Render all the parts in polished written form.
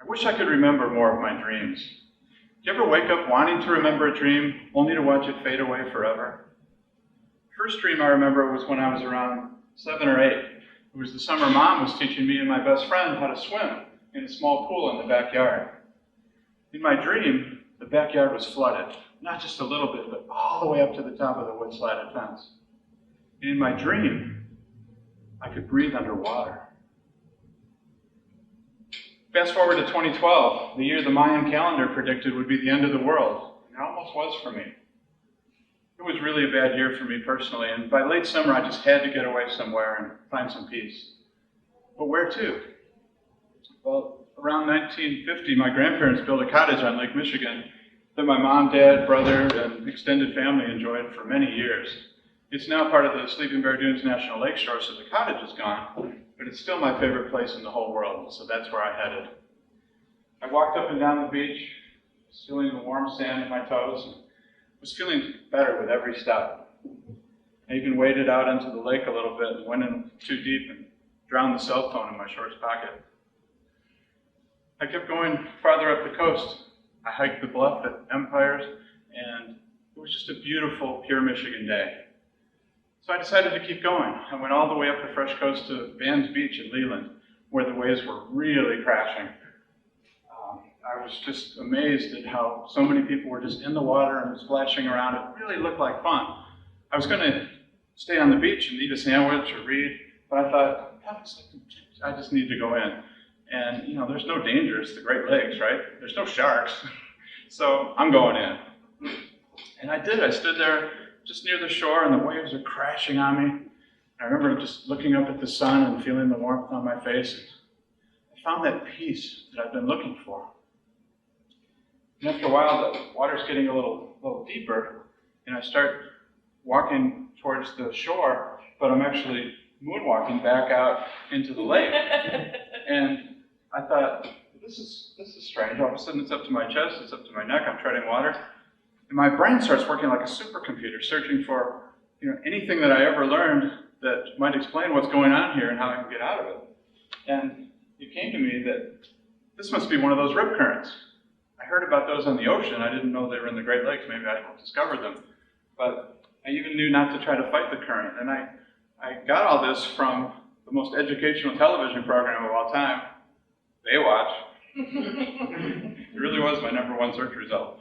I wish I could remember more of my dreams. Do you ever wake up wanting to remember a dream, only to watch it fade away forever? The first dream I remember was when I was around 7 or 8. It was the summer Mom was teaching me and my best friend how to swim in a small pool in the backyard. In my dream, the backyard was flooded. Not just a little bit, but all the way up to the top of the wood-slatted fence. And in my dream, I could breathe underwater. Fast forward to 2012, the year the Mayan calendar predicted would be the end of the world. It almost was for me. It was really a bad year for me personally, and by late summer I just had to get away somewhere and find some peace. But where to? Well, around 1950, my grandparents built a cottage on Lake Michigan that my mom, dad, brother, and extended family enjoyed for many years. It's now part of the Sleeping Bear Dunes National Lakeshore, so the cottage is gone, but it's still my favorite place in the whole world, so that's where I headed. I walked up and down the beach, feeling the warm sand in my toes, and was feeling better with every step. I even waded out into the lake a little bit and went in too deep and drowned the cell phone in my shorts pocket. I kept going farther up the coast. I hiked the bluff at Empires, and it was just a beautiful, pure Michigan day. So I decided to keep going. I went all the way up the fresh coast to Van's Beach in Leland, where the waves were really crashing. I was just amazed at how so many people were just in the water and splashing around. It really looked like fun. I was going to stay on the beach and eat a sandwich or read, but I thought, I just need to go in. And, you know, there's no danger. It's the Great Lakes, right? There's no sharks. So I'm going in. And I did. I stood there just near the shore, and the waves are crashing on me. I remember just looking up at the sun and feeling the warmth on my face. I found that peace that I've been looking for. And after a while, the water's getting a little deeper, and I start walking towards the shore, but I'm actually moonwalking back out into the lake. And I thought, this is strange. All of a sudden it's up to my chest, it's up to my neck, I'm treading water. And my brain starts working like a supercomputer, searching for anything that I ever learned that might explain what's going on here and how I can get out of it. And it came to me that this must be one of those rip currents. I heard about those on the ocean. I didn't know they were in the Great Lakes. Maybe I discovered them. But I even knew not to try to fight the current. And I got all this from the most educational television program of all time, Baywatch. It really was my #1 search result.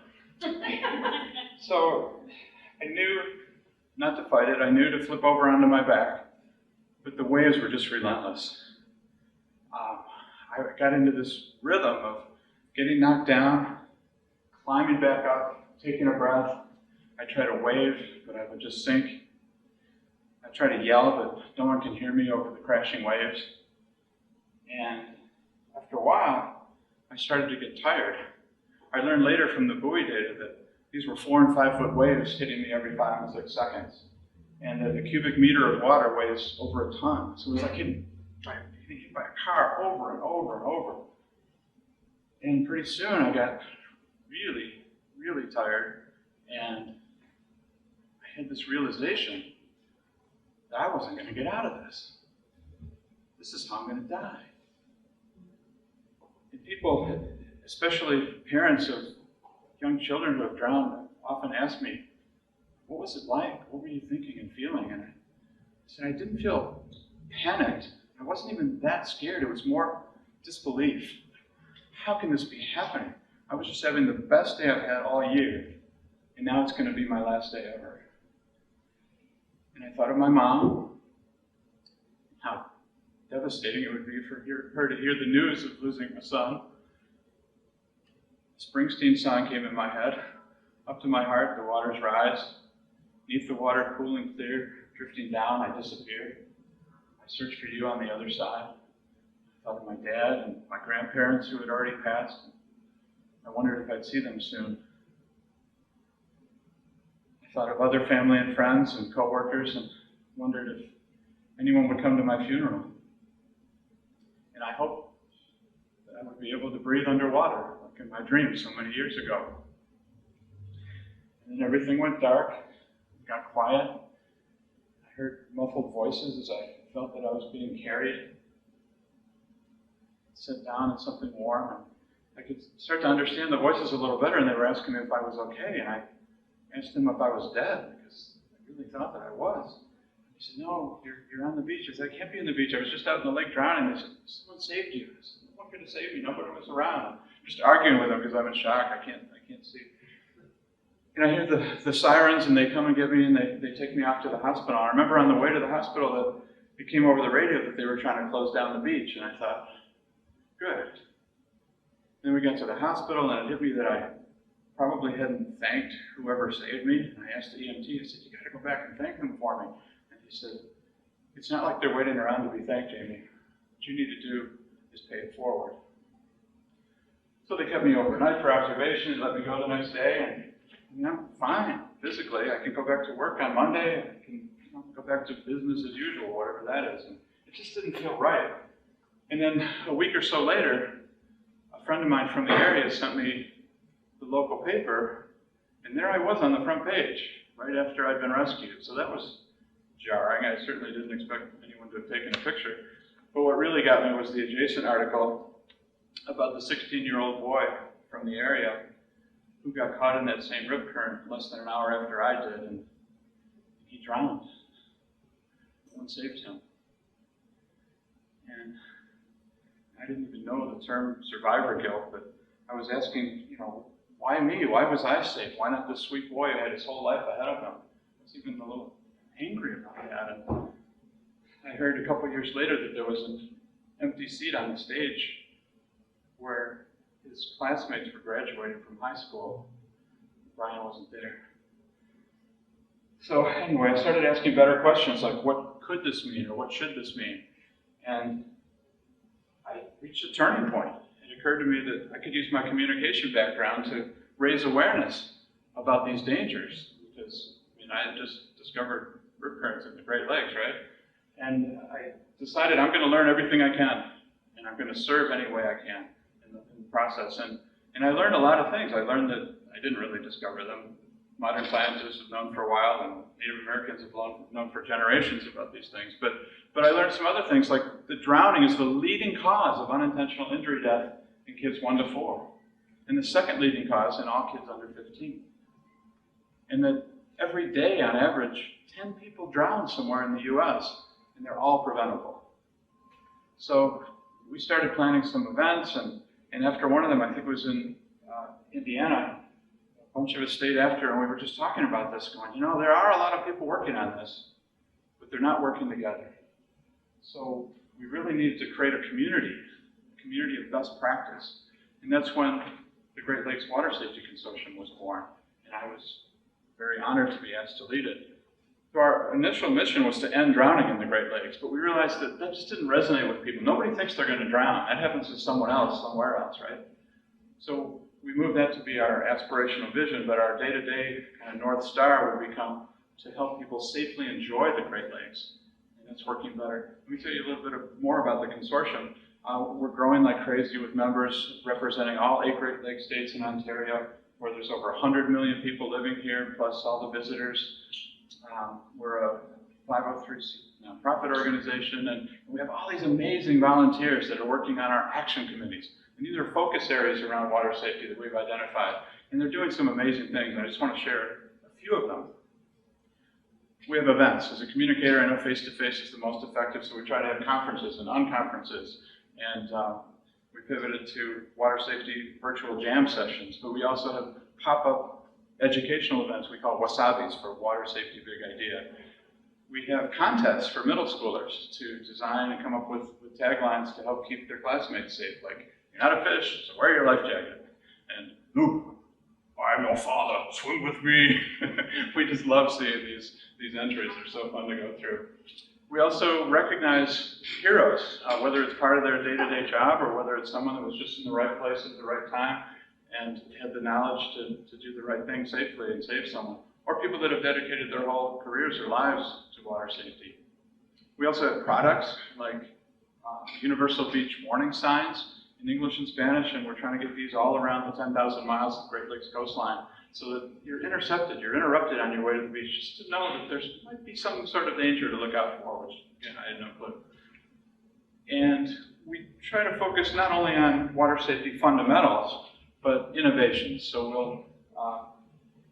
So I knew not to fight it. I knew to flip over onto my back. But the waves were just relentless. I got into this rhythm of getting knocked down, climbing back up, taking a breath. I tried to wave, but I would just sink. I tried to yell, but no one can hear me over the crashing waves. And after a while, I started to get tired. I learned later from the buoy data that these were 4- and 5-foot waves hitting me every 5 and 6 seconds. And that a cubic meter of water weighs over a ton. So it was like getting hit by a car over and over and over. And pretty soon I got really, really tired, and I had this realization that I wasn't going to get out of this. This is how I'm going to die. And people, especially parents of young children who have drowned, often ask me, what was it like? What were you thinking and feeling? And I said, I didn't feel panicked. I wasn't even that scared. It was more disbelief. How can this be happening? I was just having the best day I've had all year, and now it's going to be my last day ever. And I thought of my mom, how devastating it would be for her to hear the news of losing a son. Springsteen song came in my head. Up to my heart, the waters rise. Beneath the water, cool and clear, drifting down, I disappeared. I searched for you on the other side. I thought of my dad and my grandparents who had already passed. I wondered if I'd see them soon. I thought of other family and friends and coworkers and wondered if anyone would come to my funeral. And I hoped that I would be able to breathe underwater, like in my dreams so many years ago. And then everything went dark, got quiet. I heard muffled voices as I felt that I was being carried. I sat down in something warm and I could start to understand the voices a little better, and they were asking me if I was okay, and I asked them if I was dead, because I really thought that I was. He said, no, you're on the beach. I said, I can't be on the beach. I was just out in the lake drowning. They said, someone saved you. I said, no one could have saved me. Nobody was around. I'm just arguing with them because I'm in shock. I can't see. And I hear the sirens, and they come and get me, and they take me off to the hospital. I remember on the way to the hospital that it came over the radio that they were trying to close down the beach, and I thought, good. Then we got to the hospital, and it hit me that I probably hadn't thanked whoever saved me. And I asked the EMT, I said, you got to go back and thank them for me. And he said, it's not like they're waiting around to be thanked, Jamie. What you need to do is pay it forward. So they kept me overnight for observation and let me go the next day, and fine, physically. I can go back to work on Monday. I can go back to business as usual, whatever that is. And it just didn't feel right. And then a week or so later, a friend of mine from the area sent me the local paper, and there I was on the front page, right after I'd been rescued. So that was jarring. I certainly didn't expect anyone to have taken a picture. But what really got me was the adjacent article about the 16-year-old boy from the area who got caught in that same rip current less than an hour after I did, and he drowned. No one saved him. And I didn't even know the term survivor guilt, but I was asking, why me? Why was I safe? Why not this sweet boy who had his whole life ahead of him? I was even a little angry about that. And I heard a couple years later that there was an empty seat on the stage where his classmates were graduating from high school. Brian wasn't there. So anyway, I started asking better questions like, what could this mean, or what should this mean? And I reached a turning point. It occurred to me that I could use my communication background to raise awareness about these dangers, because I had just discovered rip currents in the Great Lakes, right? And I decided I'm going to learn everything I can, and I'm going to serve any way I can in the process. And I learned a lot of things. I learned that I didn't really discover them. Modern scientists have known for a while, and Native Americans have known for generations about these things. But I learned some other things, like that drowning is the leading cause of unintentional injury death in kids 1 to 4, and the second leading cause in all kids under 15. And that every day, on average, 10 people drown somewhere in the U.S., and they're all preventable. So we started planning some events, and after one of them, I think it was in Indiana, a bunch of us stayed after, and we were just talking about this, going, there are a lot of people working on this, but they're not working together. So we really needed to create a community of best practice. And that's when the Great Lakes Water Safety Consortium was born, and I was very honored to be asked to lead it. So our initial mission was to end drowning in the Great Lakes, but we realized that just didn't resonate with people. Nobody thinks they're going to drown. That happens to someone else, somewhere else, right? So we moved that to be our aspirational vision, but our day-to-day kind of North Star would become to help people safely enjoy the Great Lakes. And it's working better. Let me tell you a little bit more about the consortium. We're growing like crazy with members representing all 8 Great Lakes states in Ontario, where there's over 100 million people living here, plus all the visitors. We're a 503c nonprofit organization, and we have all these amazing volunteers that are working on our action committees. And these are focus areas around water safety that we've identified. And they're doing some amazing things. I just want to share a few of them. We have events. As a communicator, I know face-to-face is the most effective, so we try to have conferences and unconferences. And we pivoted to water safety virtual jam sessions, but we also have pop-up educational events we call wasabis, for Water Safety Big Idea. We have contests for middle schoolers to design and come up with taglines to help keep their classmates safe, like, you're not a fish, so wear your life jacket. And, Luke, I'm your father, swim with me. We just love seeing these entries. They're so fun to go through. We also recognize heroes, whether it's part of their day-to-day job or whether it's someone that was just in the right place at the right time and had the knowledge to do the right thing safely and save someone, or people that have dedicated their whole careers or lives to water safety. We also have products like universal beach warning signs in English and Spanish, and we're trying to get these all around the 10,000 miles of Great Lakes coastline so that you're interrupted on your way to the beach, just to know that there might be some sort of danger to look out for, which, again, I had no clue. And we try to focus not only on water safety fundamentals, but innovations. So we'll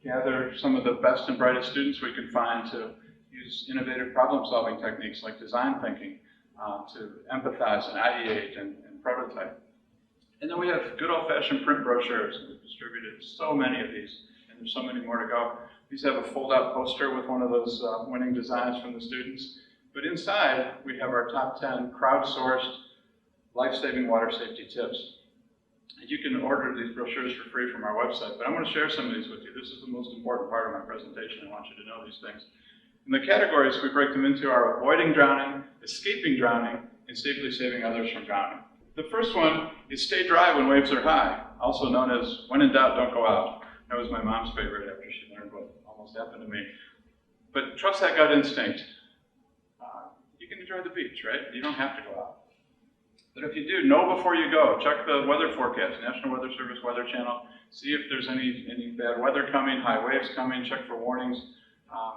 gather some of the best and brightest students we can find to use innovative problem-solving techniques like design thinking to empathize and ideate and prototype. And then we have good old-fashioned print brochures. We've distributed so many of these, and there's so many more to go. These have a fold-out poster with one of those winning designs from the students. But inside, we have our top 10 crowdsourced life-saving water safety tips. And you can order these brochures for free from our website, but I'm going to share some of these with you. This is the most important part of my presentation. I want you to know these things. And the categories we break them into are avoiding drowning, escaping drowning, and safely saving others from drowning. The first one is stay dry when waves are high, also known as when in doubt, don't go out. That was my mom's favorite after she learned what almost happened to me. But trust that gut instinct. You can enjoy the beach, right? You don't have to go out. But if you do, know before you go. Check the weather forecast, National Weather Service Weather Channel. See if there's any bad weather coming, high waves coming. Check for warnings.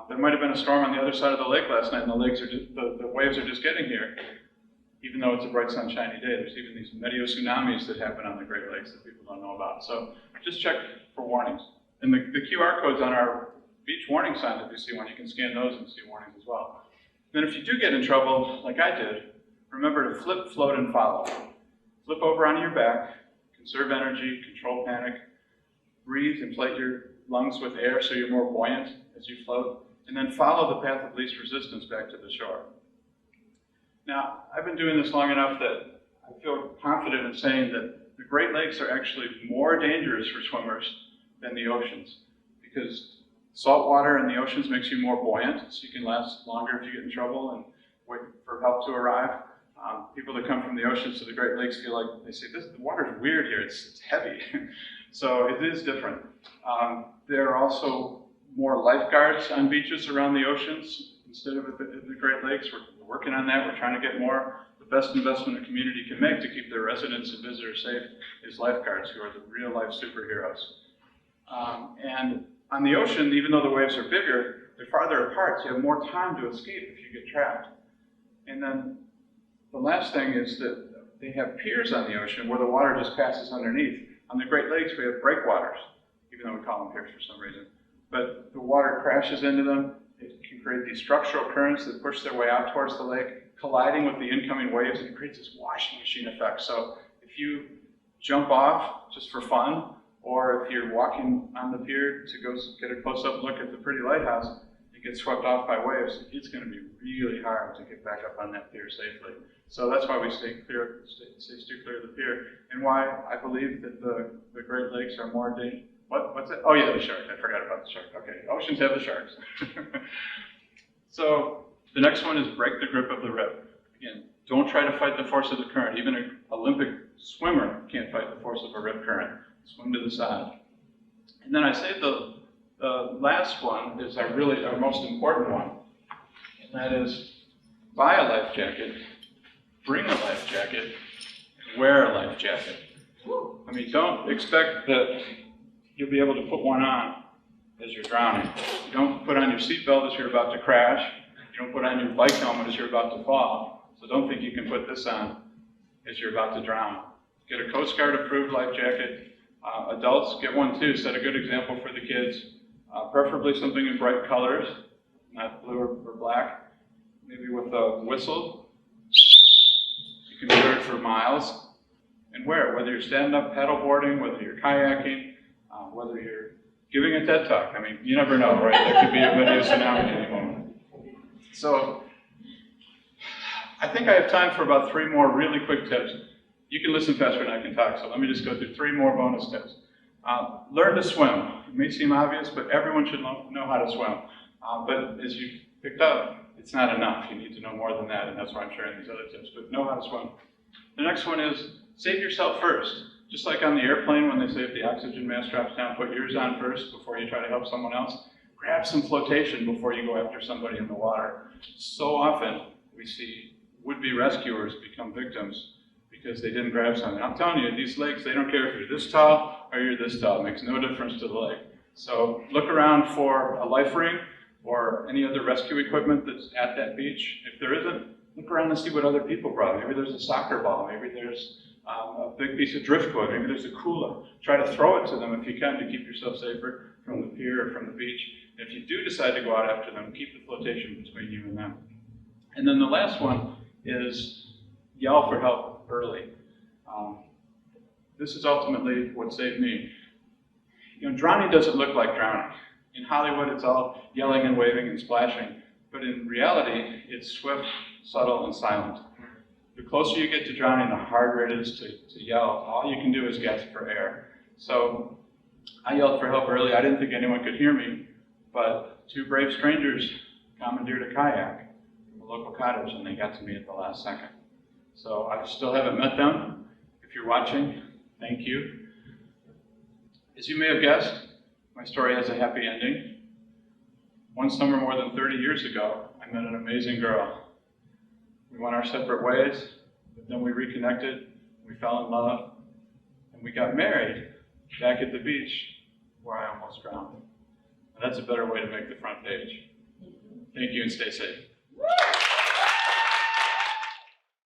There might have been a storm on the other side of the lake last night, and the waves are just getting here. Even though it's a bright, sunshiny day, there's even these meteor tsunamis that happen on the Great Lakes that people don't know about. So just check for warnings. And the QR codes on our beach warning sign that you see one, you can scan those and see warnings as well. Then if you do get in trouble, like I did, remember to flip, float, and follow. Flip over onto your back, conserve energy, control panic, breathe, inflate your lungs with air so you're more buoyant as you float, and then follow the path of least resistance back to the shore. Now, I've been doing this long enough that I feel confident in saying that the Great Lakes are actually more dangerous for swimmers than the oceans, because salt water in the oceans makes you more buoyant, so you can last longer if you get in trouble and wait for help to arrive. People that come from the oceans to the Great Lakes feel like, they say, the water's weird here, it's heavy. So it is different. There are also more lifeguards on beaches around the oceans instead of at the Great Lakes. We're working on that. We're trying to get more. The best investment a community can make to keep their residents and visitors safe is lifeguards, who are the real-life superheroes. And on the ocean, even though the waves are bigger, they're farther apart, so you have more time to escape if you get trapped. And then the last thing is that they have piers on the ocean where the water just passes underneath. On the Great Lakes, we have breakwaters, even though we call them piers for some reason. But the water crashes into them. It can create these structural currents that push their way out towards the lake, colliding with the incoming waves, and it creates this washing machine effect. So if you jump off just for fun, or if you're walking on the pier to go get a close-up look at the pretty lighthouse, and get swept off by waves, it's going to be really hard to get back up on that pier safely. So that's why we stay clear of the pier, and why I believe that the Great Lakes are more dangerous. What's it? Oh yeah, the shark. I forgot about the shark. Okay, oceans have the sharks. So the next one is break the grip of the rip. Again, don't try to fight the force of the current. Even an Olympic swimmer can't fight the force of a rip current. Swim to the side. And then I say the last one is our most important one, and that is buy a life jacket, bring a life jacket, and wear a life jacket. I mean, don't expect that you'll be able to put one on as you're drowning. You don't put on your seatbelt as you're about to crash. You don't put on your bike helmet as you're about to fall. So don't think you can put this on as you're about to drown. Get a Coast Guard approved life jacket. Adults, get one too. Set a good example for the kids. Preferably something in bright colors, not blue or black. Maybe with a whistle. You can wear it for miles. And wear it, whether you're stand-up paddleboarding, whether you're kayaking, whether you're giving a TED Talk. I mean, you never know, right? There could be a video tsunami at any moment. So, I think I have time for about 3 more really quick tips. You can listen faster than I can talk, so let me just go through 3 more bonus tips. Learn to swim. It may seem obvious, but everyone should know how to swim. But as you picked up, it's not enough. You need to know more than that, and that's why I'm sharing these other tips. But know how to swim. The next one is save yourself first. Just like on the airplane when they say if the oxygen mask drops down, put yours on first before you try to help someone else. Grab some flotation before you go after somebody in the water. So often we see would-be rescuers become victims because they didn't grab something. I'm telling you, these lakes, they don't care if you're this tall or you're this tall. It makes no difference to the lake. So look around for a life ring or any other rescue equipment that's at that beach. If there isn't, Look around and see what other people brought. Maybe there's a soccer ball. Maybe there's a big piece of driftwood. Maybe there's a cooler. Try to throw it to them if you can to keep yourself safer from the pier or from the beach. And if you do decide to go out after them, keep the flotation between you and them. And then the last one is yell for help early. This is ultimately what saved me. You know, drowning doesn't look like drowning. In Hollywood, it's all yelling and waving and splashing. But in reality, it's swift, subtle, and silent. The closer you get to drowning, the harder it is to yell. All you can do is gasp for air. So I yelled for help early. I didn't think anyone could hear me, but two brave strangers commandeered a kayak from a local cottage, and they got to me at the last second. So I still haven't met them. If you're watching, thank you. As you may have guessed, my story has a happy ending. One summer more than 30 years ago, I met an amazing girl. We went our separate ways, but then we reconnected, we fell in love, and we got married back at the beach where I almost drowned. And that's a better way to make the front page. Thank you and stay safe.